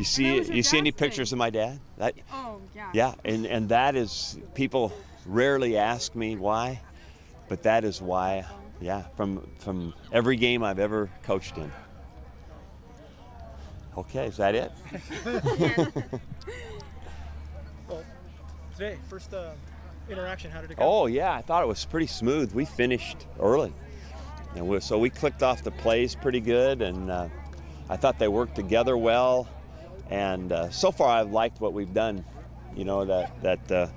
You see any pictures of my dad? Oh, yeah. Yeah, and that is, people rarely ask me why, but that is why. Yeah, from every game I've ever coached in. Okay, is that it? Well, today, first interaction, how did it go? Oh yeah, I thought it was pretty smooth. We finished early, and so we clicked off the plays pretty good, and I thought they worked together well. And so far, I've liked what we've done. You know, that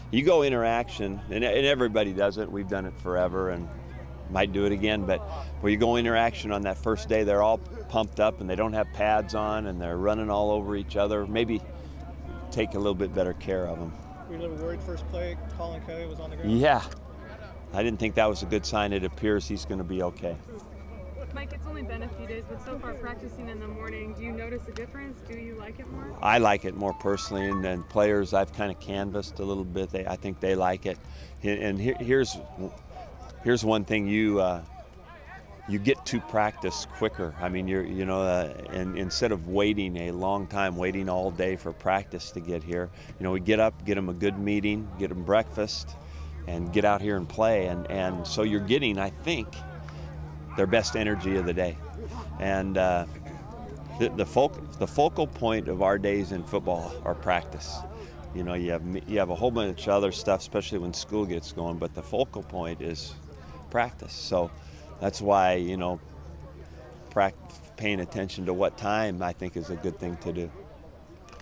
you go interaction, and everybody does it. We've done it forever, and might do it again. But where you go interaction on that first day, they're all pumped up, and they don't have pads on, and they're running all over each other. Maybe take a little bit better care of them. Were you a little worried first play? Colin Kelly was on the ground. Yeah, I didn't think that was a good sign. It appears he's going to be okay. Mike, it's only been a few days, but so far practicing in the morning, do you notice a difference? Do you like it more? I like it more personally, and then players I've kind of canvassed a little bit. I think they like it. And here's one thing: you get to practice quicker. I mean, and instead of waiting a long time, waiting all day for practice to get here, we get up, get them a good meeting, get them breakfast, and get out here and play. And so you're getting, I think, their best energy of the day. And the focal point of our days in football are practice. You have a whole bunch of other stuff, especially when school gets going, but the focal point is practice. So that's why, paying attention to what time, I think, is a good thing to do.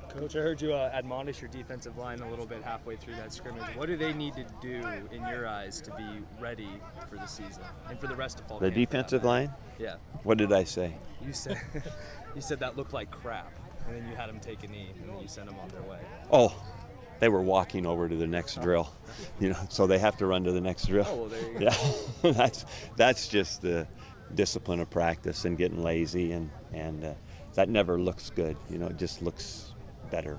Coach, I heard you admonish your defensive line a little bit halfway through that scrimmage. What do they need to do, in your eyes, to be ready for the season and for the rest of fall The camp, defensive line? Yeah. What did I say? You said that looked like crap, and then you had them take a knee, and then you sent them on their way. Oh, they were walking over to the next drill, so they have to run to the next drill. Oh, well, there you go. Yeah, that's just the discipline of practice and getting lazy, and that never looks good. It just looks better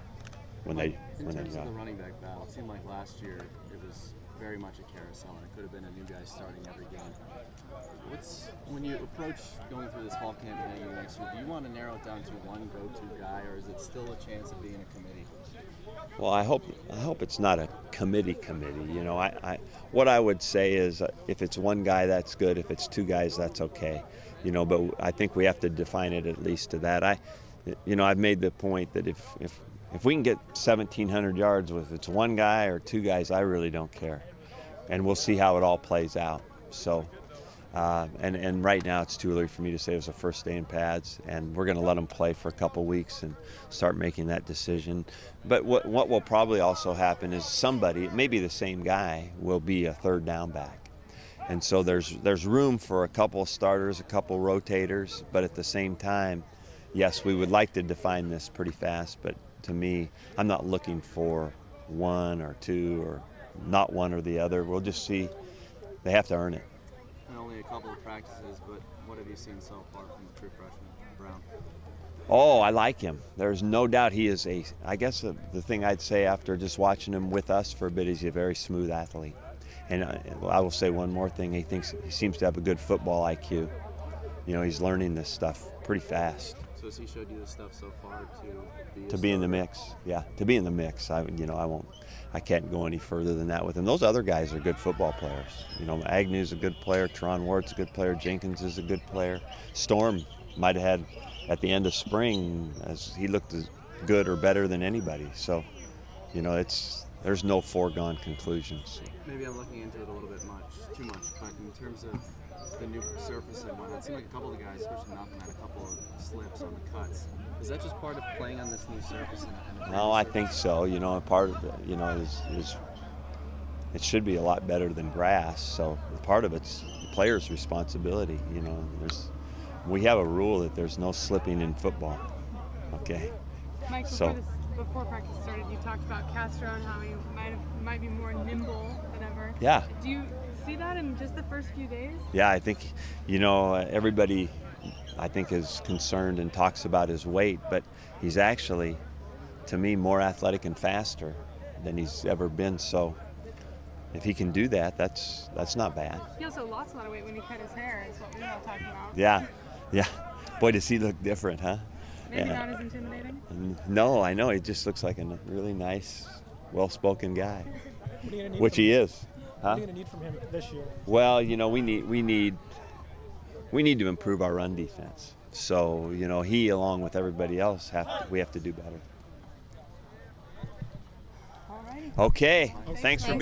when they In terms of the running back battle, it seemed like last year it was very much a carousel, and it could have been a new guy starting every game. When you approach going through this fall camp and next year, do you want to narrow it down to one go-to guy, or is it still a chance of being a committee? Well, I hope it's not a committee. What I would say is, if it's one guy, that's good. If it's two guys, that's okay. But I think we have to define it at least to that. I've made the point that if we can get 1,700 yards with it's one guy or two guys, I really don't care, and we'll see how it all plays out. So, and right now it's too early for me to say it was the first day in pads, and we're going to let them play for a couple weeks and start making that decision. But what will probably also happen is somebody, maybe the same guy, will be a third down back, and so there's room for a couple of starters, a couple rotators, but at the same time, yes, we would like to define this pretty fast, but to me, I'm not looking for one or two or not one or the other. We'll just see. They have to earn it. And only a couple of practices, but what have you seen so far from the true freshman, Brown? Oh, I like him. There's no doubt he is I guess the thing I'd say after just watching him with us for a bit is he's a very smooth athlete. And I will say one more thing. He seems to have a good football IQ. He's learning this stuff pretty fast. So has he showed you this stuff so far to be in the mix? Yeah, to be in the mix. I can't go any further than that with him. Those other guys are good football players. Agnew's a good player. Teron Ward's a good player. Jenkins is a good player. Storm might have had at the end of spring, as he looked as good or better than anybody. So, there's no foregone conclusions. Maybe I'm looking into it a little bit too much, but in terms of the new surface and whatnot, it seemed like a couple of the guys, especially Malcolm, had a couple of slips on the cuts. Is that just part of playing on this new surface? No, I think so. Part of it, is it should be a lot better than grass. So part of it's the player's responsibility. We have a rule that there's no slipping in football. Okay. Mike, before practice started, you talked about Castro and how he might be more nimble than ever. Yeah. Do you see that in just the first few days? Yeah, I think, everybody, I think, is concerned and talks about his weight, but he's actually, to me, more athletic and faster than he's ever been. So if he can do that, that's not bad. He also lost a lot of weight when he cut his hair, is what we were all talking about. Yeah. Boy, does he look different, huh? Maybe Yeah. not as intimidating. No, I know. He just looks like a really nice, well-spoken guy, What are you gonna need which from he him? is. What Huh? are you gonna need from him this year? Well, you know, we need to improve our run defense. So, you know, he along with everybody else we have to do better. All righty. Okay. Thanks for Thanks. being